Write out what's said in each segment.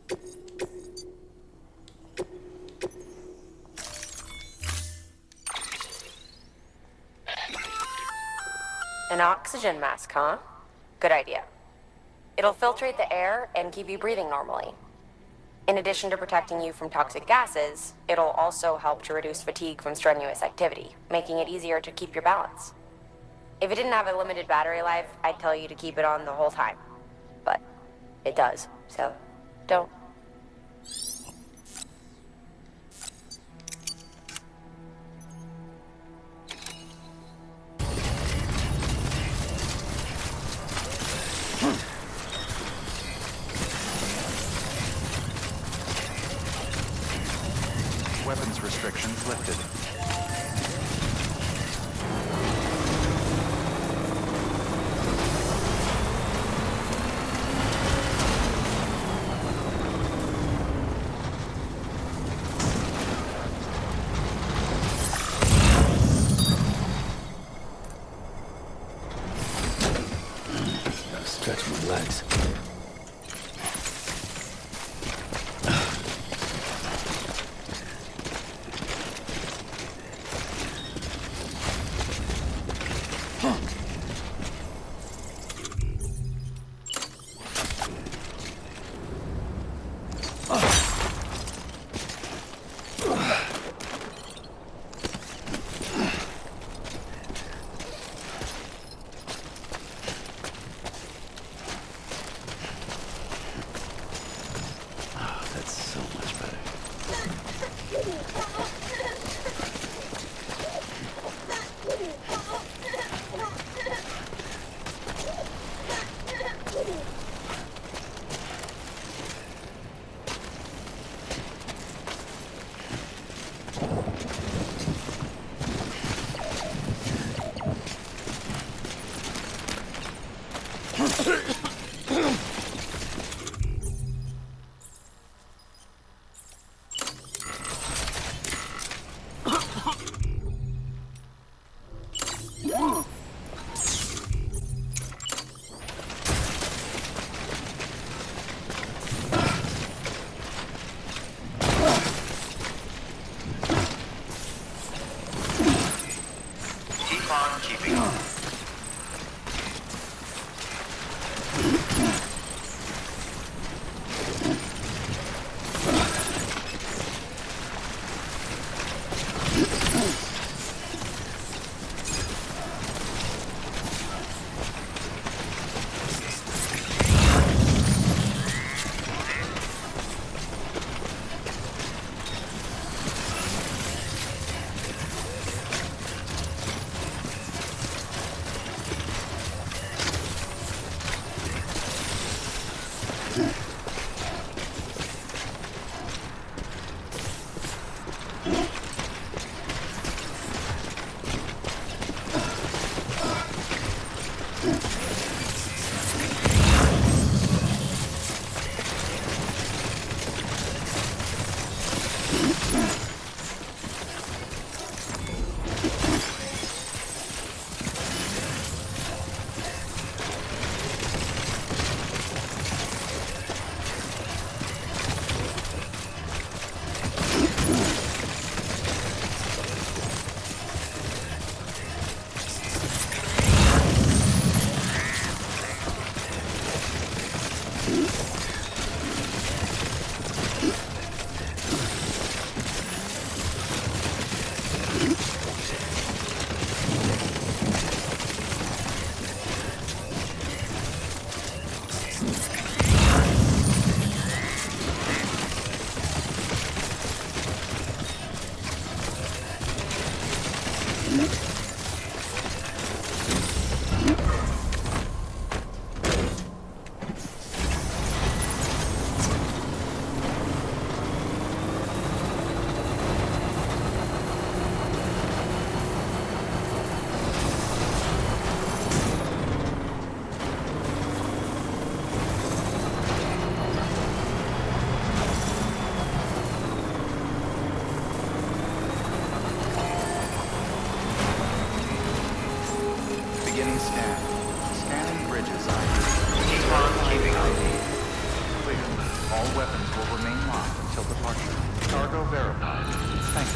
An oxygen mask, huh? Good idea. It'll filtrate the air and keep you breathing normally. In addition to protecting you from toxic gases, it'll also help to reduce fatigue from strenuous activity, making it easier to keep your balance. If it didn't have a limited battery life, I'd tell you to keep it on the whole time. But it does, so don't. Weapons restrictions lifted. Stretch my legs. weapons will remain locked until departure. Cargo verified. Thank you.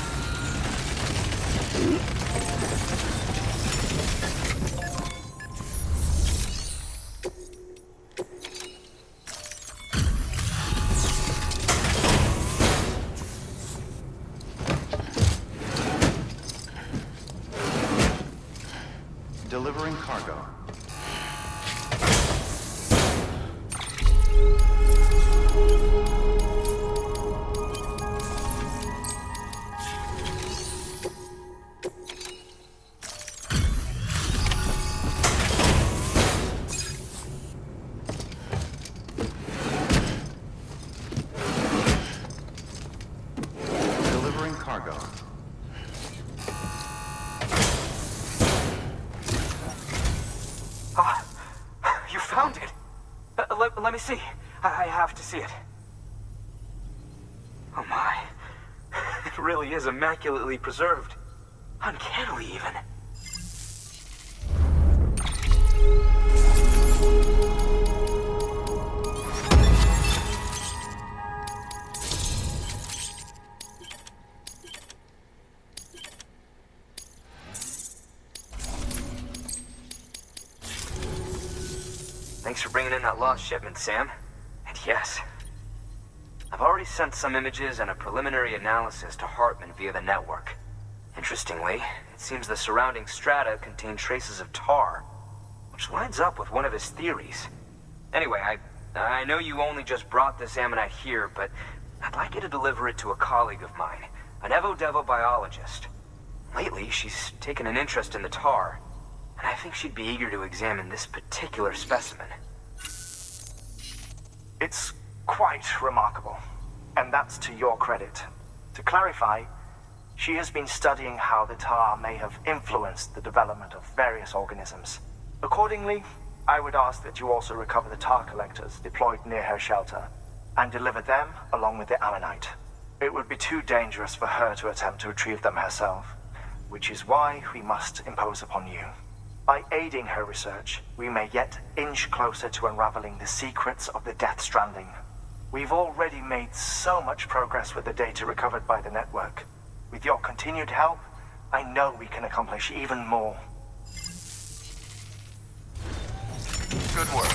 Delivering cargo. Delivering cargo. Ah, you found it. Let me see. I have to see it. Oh my. It really is immaculately preserved. Uncannily even. Thanks for bringing in that lost shipment, Sam. And yes, I've already sent some images and a preliminary analysis to Hartman via the network. Interestingly, it seems the surrounding strata contain traces of tar, which lines up with one of his theories. Anyway, I know you only just brought this ammonite here, but I'd like you to deliver it to a colleague of mine, an Evo-Devo biologist. Lately, she's taken an interest in the tar, and I think she'd be eager to examine this particular specimen. It's quite remarkable, and that's to your credit. To clarify, she has been studying how the tar may have influenced the development of various organisms. Accordingly, I would ask that you also recover the tar collectors deployed near her shelter, and deliver them along with the ammonite. It would be too dangerous for her to attempt to retrieve them herself, which is why we must impose upon you. By aiding her research, we may yet inch closer to unraveling the secrets of the Death Stranding. We've already made so much progress with the data recovered by the network. With your continued help, I know we can accomplish even more. Good work.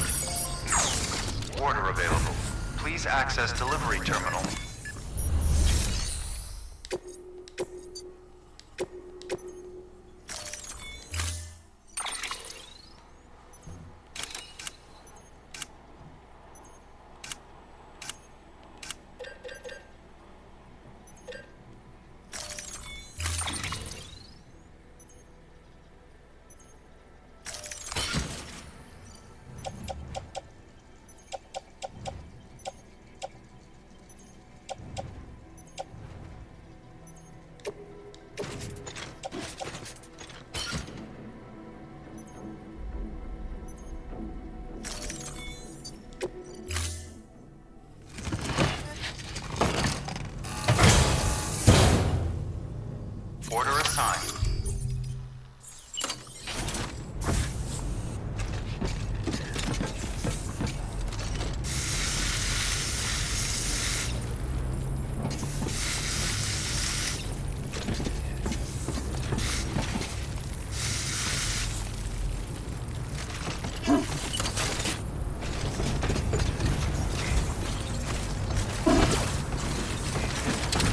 Order available. Please access delivery terminal. Order assigned.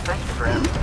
Thank you for everything.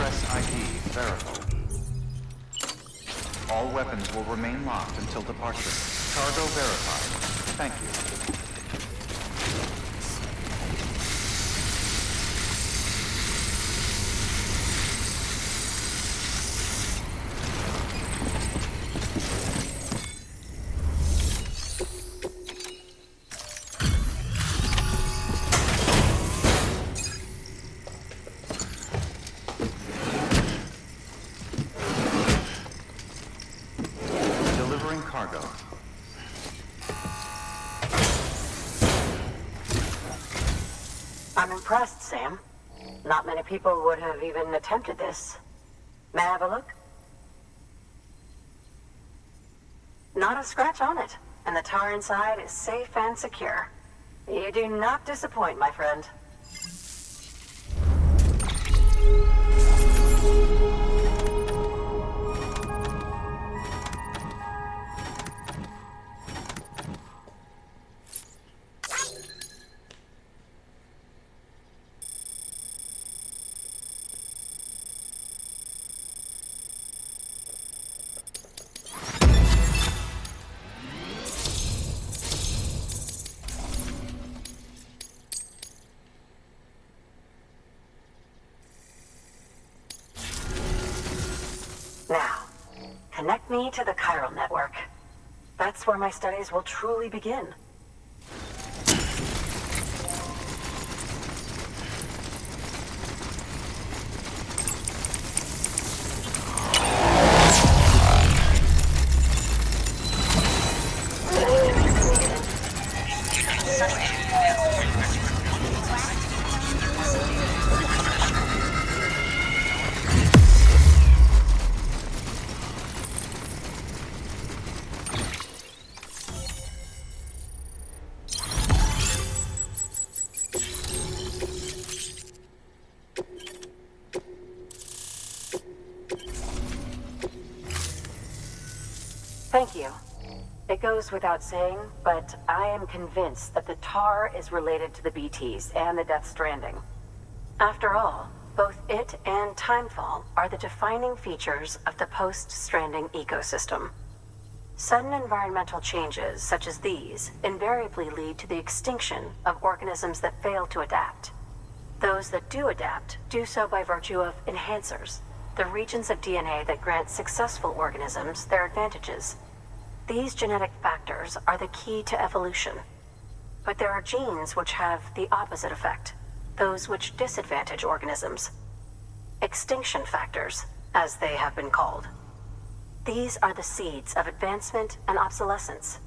Press ID verified. All weapons will remain locked until departure. Cargo verified. Thank you. Delivering cargo. I'm impressed, Sam. Not many people would have even attempted this. May I have a look? Not a scratch on it, and the tar inside is safe and secure. You do not disappoint, my friend. Now, connect me to the chiral network. That's where my studies will truly begin. Thank you. It goes without saying, but I am convinced that the tar is related to the BTs and the Death Stranding. After all, both it and Timefall are the defining features of the post-Stranding ecosystem. Sudden environmental changes such as these invariably lead to the extinction of organisms that fail to adapt. Those that do adapt do so by virtue of enhancers, the regions of DNA that grant successful organisms their advantages. These genetic factors are the key to evolution. But there are genes which have the opposite effect, those which disadvantage organisms. Extinction factors, as they have been called. These are the seeds of advancement and obsolescence.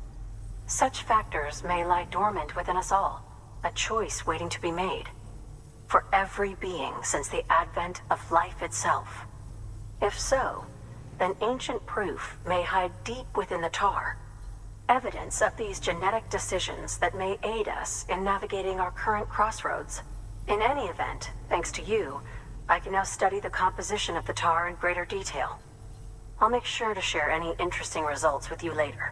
Such factors may lie dormant within us all, a choice waiting to be made. For every being since the advent of life itself. If so, then ancient proof may hide deep within the tar. Evidence of these genetic decisions that may aid us in navigating our current crossroads. In any event, thanks to you, I can now study the composition of the tar in greater detail. I'll make sure to share any interesting results with you later.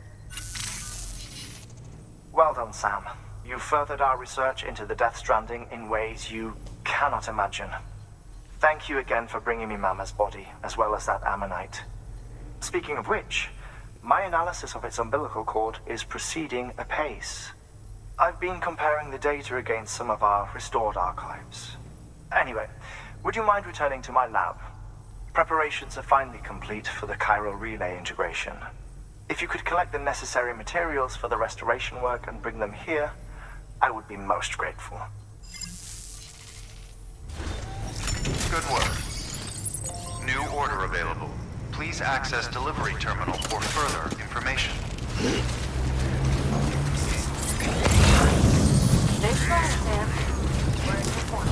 Well done, Sam. You furthered our research into the Death Stranding in ways you cannot imagine. Thank you again for bringing me Mama's body, as well as that ammonite. Speaking of which, my analysis of its umbilical cord is proceeding apace. I've been comparing the data against some of our restored archives. Anyway, would you mind returning to my lab? Preparations are finally complete for the chiral relay integration. If you could collect the necessary materials for the restoration work and bring them here, I would be most grateful. Good work. New order available. Please access delivery terminal for further information. Stay strong, Sam. We're in your corner.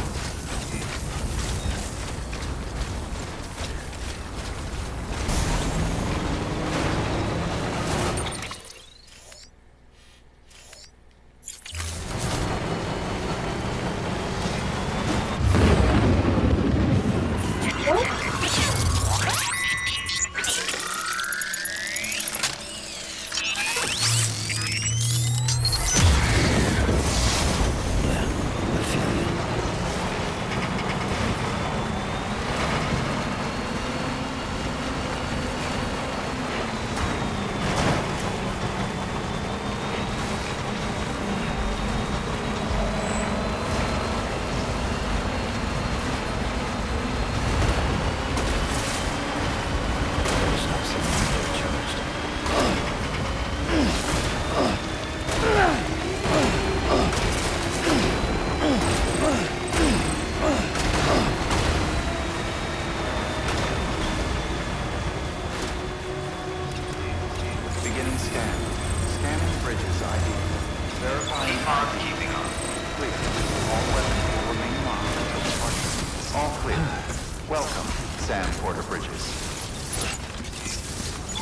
Sam Porter Bridges.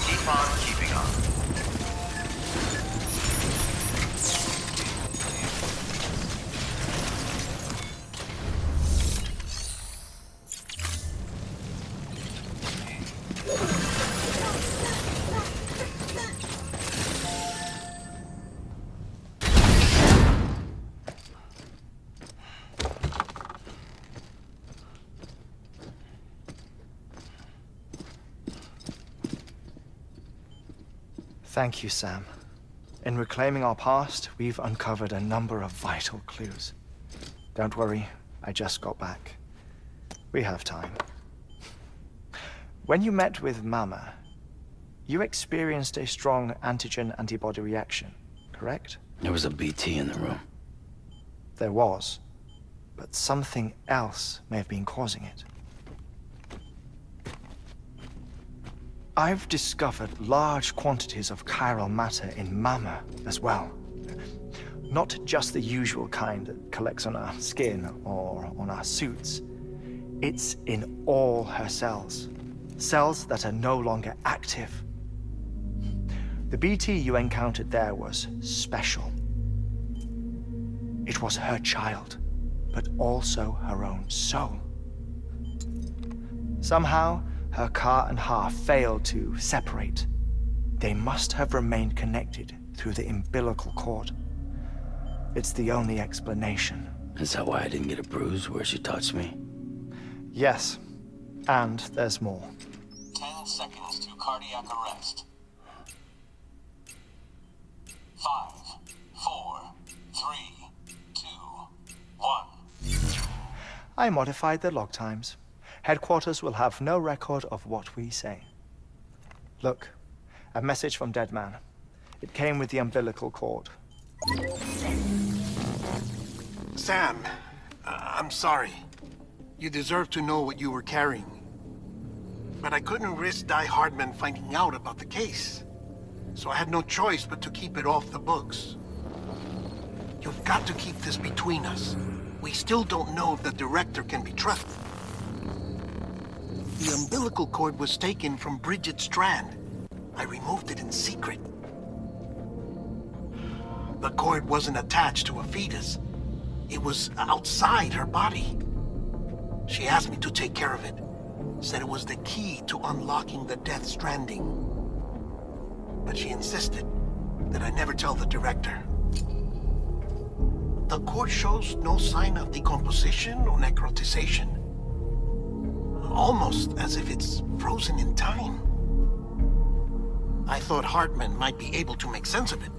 Keep on keeping on. Thank you, Sam. In reclaiming our past, we've uncovered a number of vital clues. Don't worry, I just got back. We have time. When you met with Mama, you experienced a strong antigen-antibody reaction, correct? There was a BT in the room. There was, but something else may have been causing it. I've discovered large quantities of chiral matter in Mama as well. Not just the usual kind that collects on our skin or on our suits. It's in all her cells. Cells that are no longer active. The BT you encountered there was special. It was her child, but also her own soul. Somehow, her car and half failed to separate. They must have remained connected through the umbilical cord. It's the only explanation. Is that why I didn't get a bruise where she touched me? Yes, and there's more. 10 seconds to cardiac arrest. 5, 4, 3, 2, 1. I modified the log times. Headquarters will have no record of what we say. Look, a message from Deadman. It came with the umbilical cord. Sam, I'm sorry. You deserve to know what you were carrying. But I couldn't risk HEARTMAN finding out about the case. So I had no choice but to keep it off the books. You've got to keep this between us. We still don't know if the director can be trusted. The umbilical cord was taken from Bridget Strand. I removed it in secret. The cord wasn't attached to a fetus. It was outside her body. She asked me to take care of it. Said it was the key to unlocking the Death Stranding. But she insisted that I never tell the director. The cord shows no sign of decomposition or necrotization. Almost as if it's frozen in time. I thought HEARTMAN might be able to make sense of it,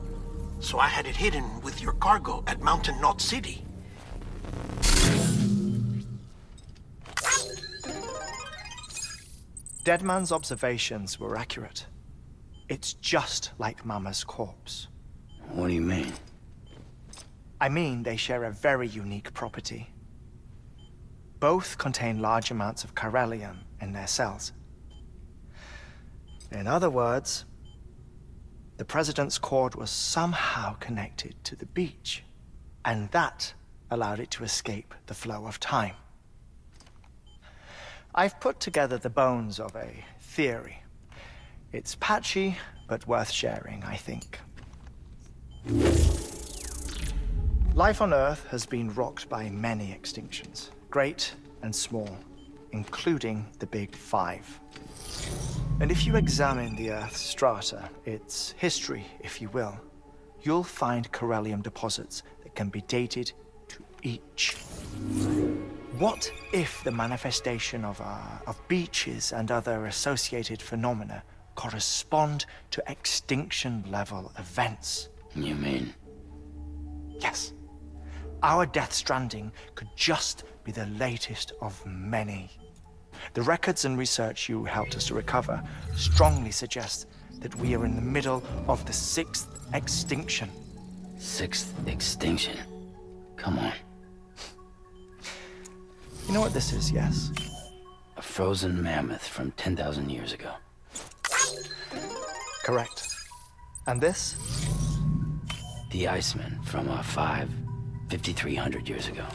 so I had it hidden with your cargo at Mountain Knot City. Deadman's observations were accurate. It's just like Mama's corpse. What do you mean? I mean, they share a very unique property. Both contain large amounts of chiralium in their cells. In other words, the President's cord was somehow connected to the beach, and that allowed it to escape the flow of time. I've put together the bones of a theory. It's patchy, but worth sharing, I think. Life on Earth has been rocked by many extinctions. Great and small, including the Big Five. And if you examine the Earth's strata, its history, if you will, you'll find chiralium deposits that can be dated to each. What if the manifestation of beaches and other associated phenomena correspond to extinction-level events? You mean? Yes. Our Death Stranding could just be the latest of many. The records and research you helped us to recover strongly suggest that we are in the middle of the 6th extinction. 6th extinction? Come on. You know what this is, yes? A frozen mammoth from 10,000 years ago. Correct. And this? The Iceman from 5,300 years ago.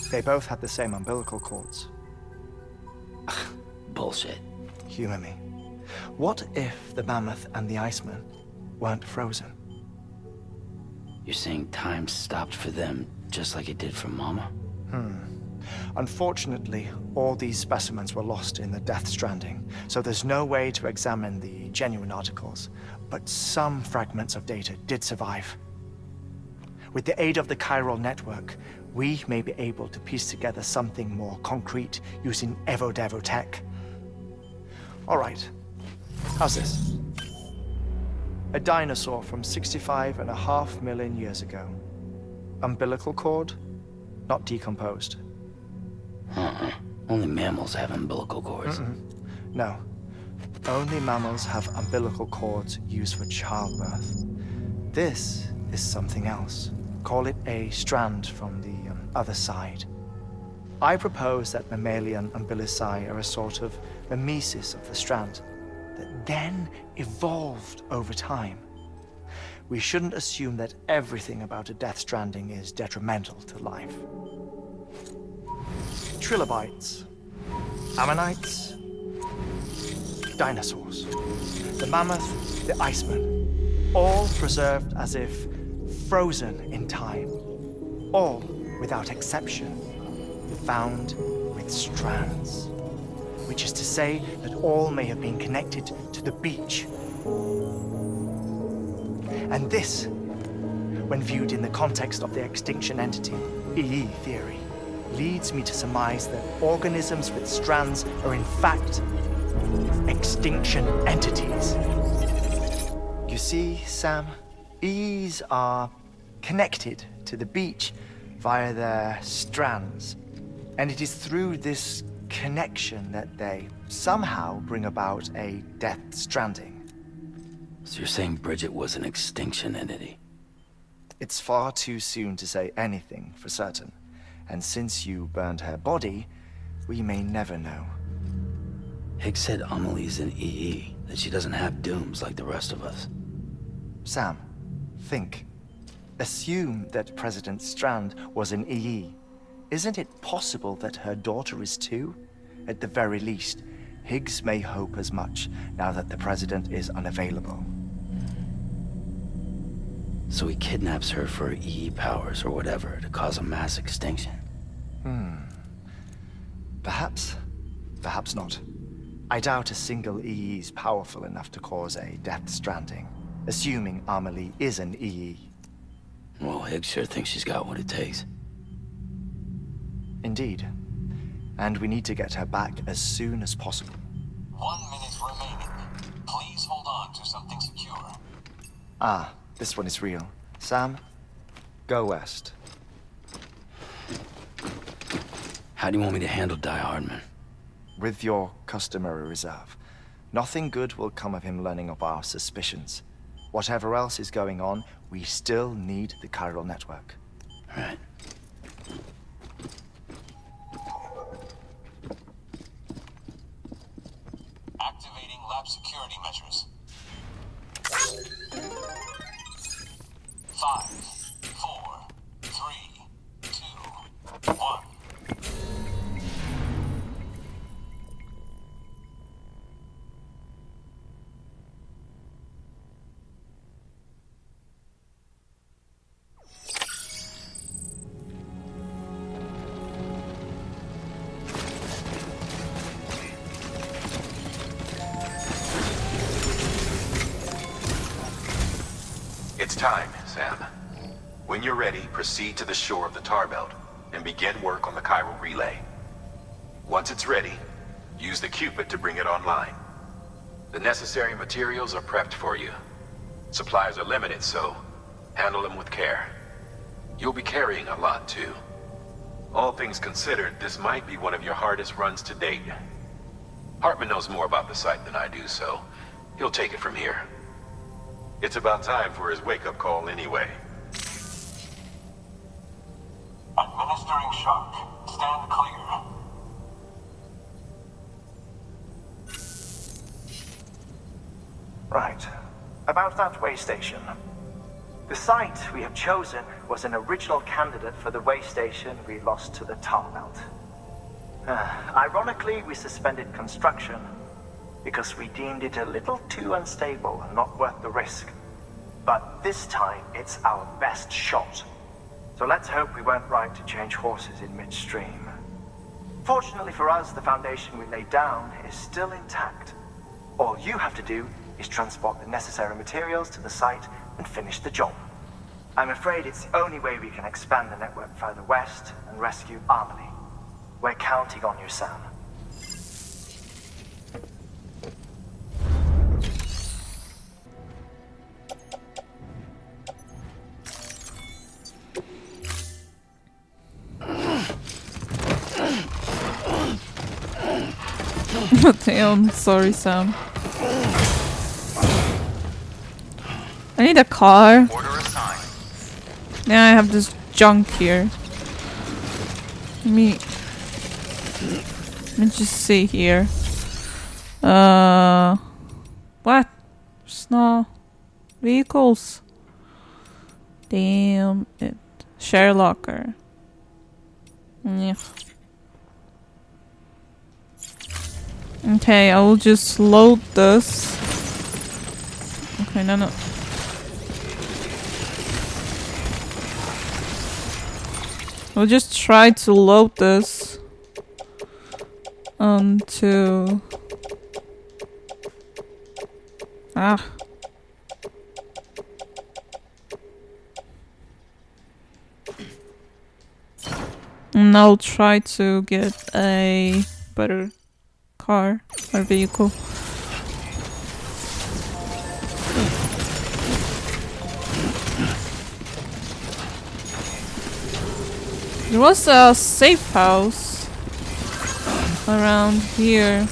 They both had the same umbilical cords. Bullshit. Humor me. What if the mammoth and the Iceman weren't frozen? You're saying time stopped for them just like it did for Mama? Unfortunately, all these specimens were lost in the Death Stranding, so there's no way to examine the genuine articles. But some fragments of data did survive. With the aid of the chiral network, we may be able to piece together something more concrete using Evo-Devo tech. All right, how's this? A dinosaur from 65.5 million years ago. Umbilical cord, not decomposed. Only mammals have umbilical cords. No. Only mammals have umbilical cords used for childbirth. This is something else. Call it a strand from the other side. I propose that mammalian umbilici are a sort of mimesis of the strand that then evolved over time. We shouldn't assume that everything about a Death Stranding is detrimental to life. Trilobites, ammonites, dinosaurs, the mammoth, the Iceman, all preserved as if frozen in time, all without exception, found with strands, which is to say that all may have been connected to the beach. And this, when viewed in the context of the extinction entity, EE theory, leads me to surmise that organisms with strands are in fact extinction entities. You see, Sam, EEs are connected to the beach via their strands. And it is through this connection that they somehow bring about a Death Stranding. So you're saying Bridget was an extinction entity? It's far too soon to say anything for certain. And since you burned her body, we may never know. Higgs said Amelie's an EE, that she doesn't have dooms like the rest of us. Sam, think. Assume that President Strand was an EE. Isn't it possible that her daughter is too? At the very least, Higgs may hope as much now that the President is unavailable. So he kidnaps her for EE powers or whatever to cause a mass extinction. Perhaps. Perhaps not. I doubt a single EE is powerful enough to cause a Death Stranding, assuming Amelie is an EE. Well, Higgs sure thinks she's got what it takes. Indeed. And we need to get her back as soon as possible. 1 minute remaining. Please hold on to something secure. Ah, this one is real. Sam, go west. How do you want me to handle Die Hardman? With your customary reserve. Nothing good will come of him learning of our suspicions. Whatever else is going on, we still need the chiral network. Right. Activating lab security measures. 5, 4, 3, 2, 1. It's time, Sam. When you're ready, proceed to the shore of the tar belt and begin work on the chiral relay. Once it's ready, use the Cupid to bring it online. The necessary materials are prepped for you. Supplies are limited, so handle them with care. You'll be carrying a lot, too. All things considered, this might be one of your hardest runs to date. Hartman knows more about the site than I do, so he'll take it from here. It's about time for his wake-up call anyway. Administering shock. Stand clear. Right. About that way station. The site we have chosen was an original candidate for the way station we lost to the tar belt. Ironically, we suspended construction because we deemed it a little too unstable and not worth the risk. But this time, it's our best shot. So let's hope we weren't right to change horses in midstream. Fortunately for us, the foundation we laid down is still intact. All you have to do is transport the necessary materials to the site and finish the job. I'm afraid it's the only way we can expand the network further west and rescue Amelie. We're counting on you, Sam. Damn, sorry, Sam. I need a car. Order assigned. Yeah, I have this junk here. Let me just see here. What? There's no vehicles. Damn it. Share locker. Yeah. Okay, I will just load this. Okay, no. We'll just try to load this onto... And I'll try to get a better car or vehicle. There was a safe house around here.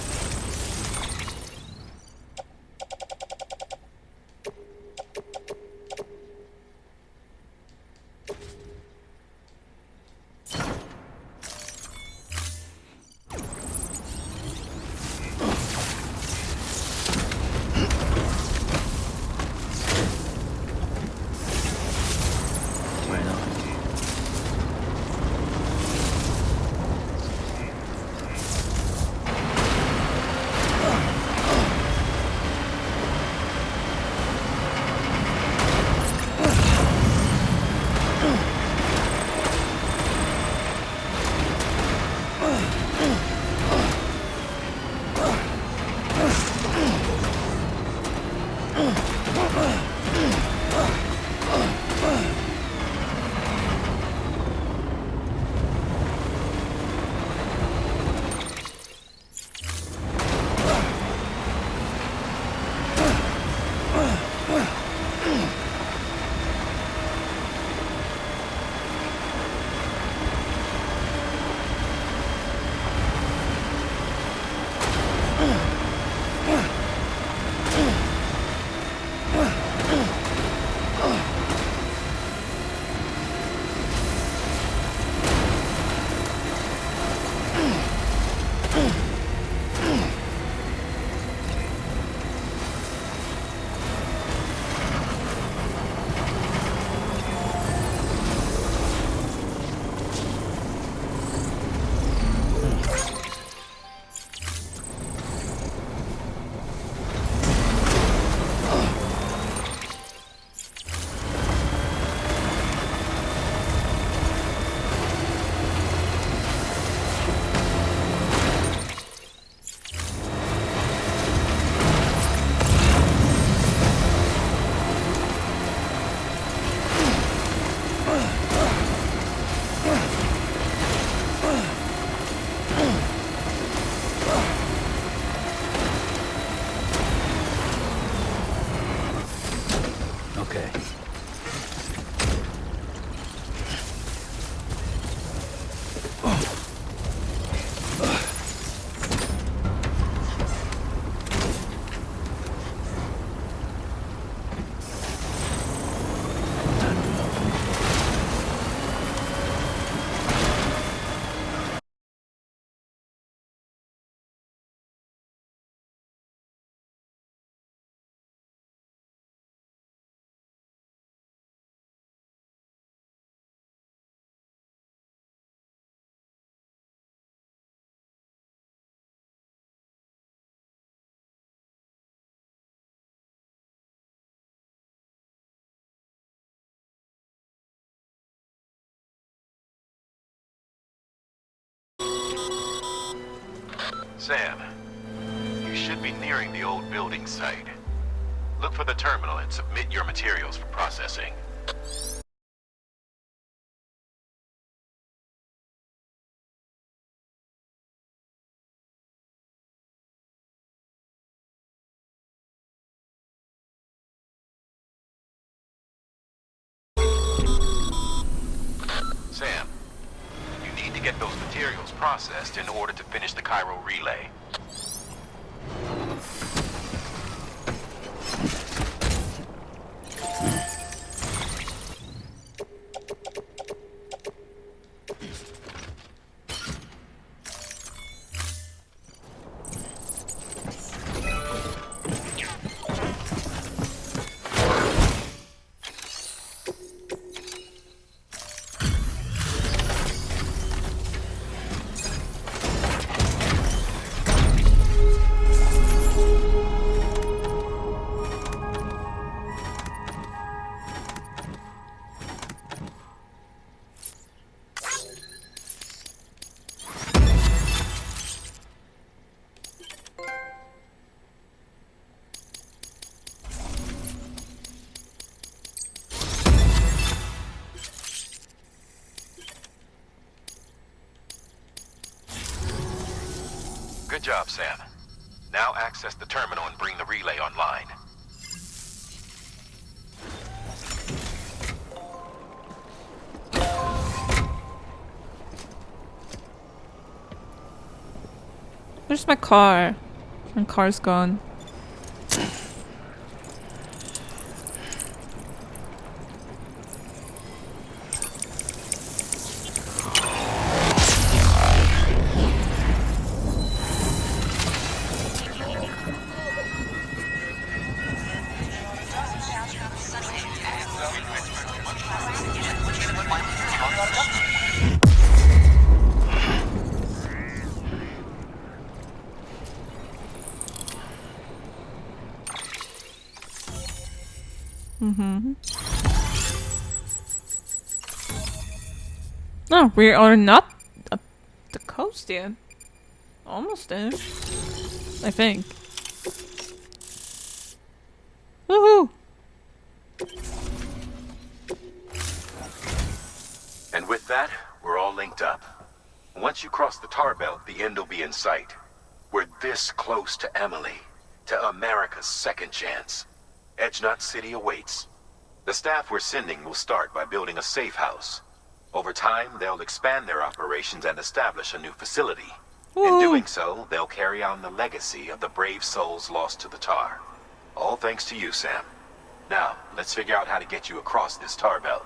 Sam, you should be nearing the old building site. Look for the terminal and submit your materials for processing. Sam, you need to get those materials processed in order to finish the Cairo relay. Good job, Sam. Now access the terminal and bring the relay online. Where's my car? My car's gone. No, we are not up the coast yet. Almost there. I think. Woohoo! And with that, we're all linked up. Once you cross the tar belt, the end will be in sight. We're this close to Emily, to America's second chance. Edgenut City awaits. The staff we're sending will start by building a safe house. Over time, they'll expand their operations and establish a new facility. In doing so, they'll carry on the legacy of the brave souls lost to the tar. All thanks to you, Sam. Now, let's figure out how to get you across this tar belt.